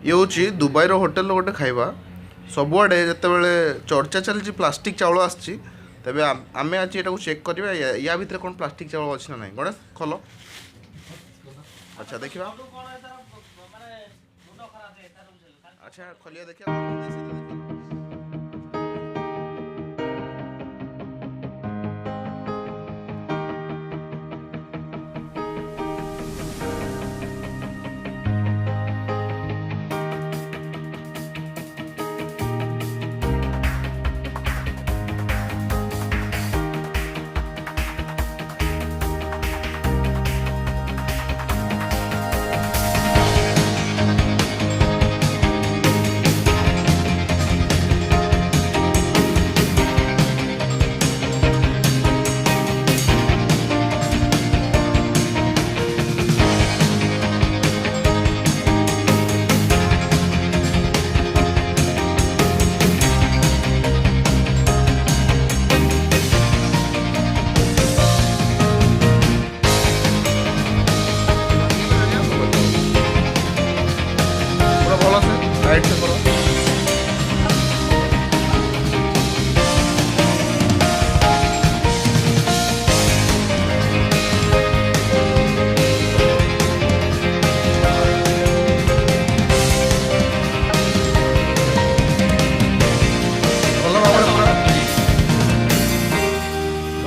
ये हूँ Dubai hotel गोटे खाଇବା सबुआड़े जितेबाला चर्चा चलती प्लास्टिक चाउल आसी तेरे आम आज ये चेक करवा या भितर कौन प्लास्टिक चाउल अच्छी ना ना गणेश खोल अच्छा देखा अच्छा खोलिया देखिए पूरा भल से साइड से करो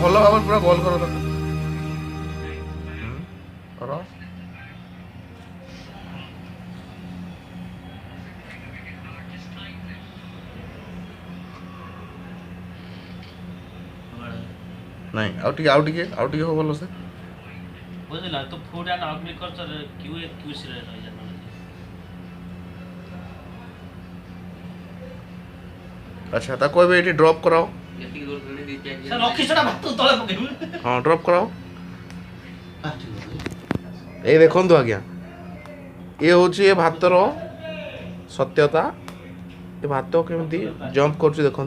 भल भाव पूरा गोल करो तो करो नहीं आउ टिके हो भल से बुझला तो फूड एंड एग्रीकल्चर क्यूसी रे रह जाना अच्छा ता कोई भी एटी ड्रॉप कराओ सर रखी छडा भात तळे पकेबु हाँ ड्रॉप कराओ ये देखो तो आज्ञा ये हूँ ये भातर सत्यता ये भात केमती जंप कर देखो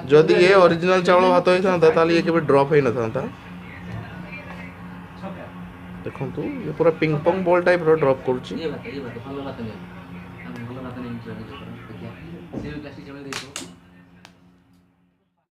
जदि ये ओरिजिनल चावल भात होता ताले ये केबे ड्रॉप होई न था देखो ये पूरा पिंग पोंग बॉल टाइप रो ड्रॉप करूची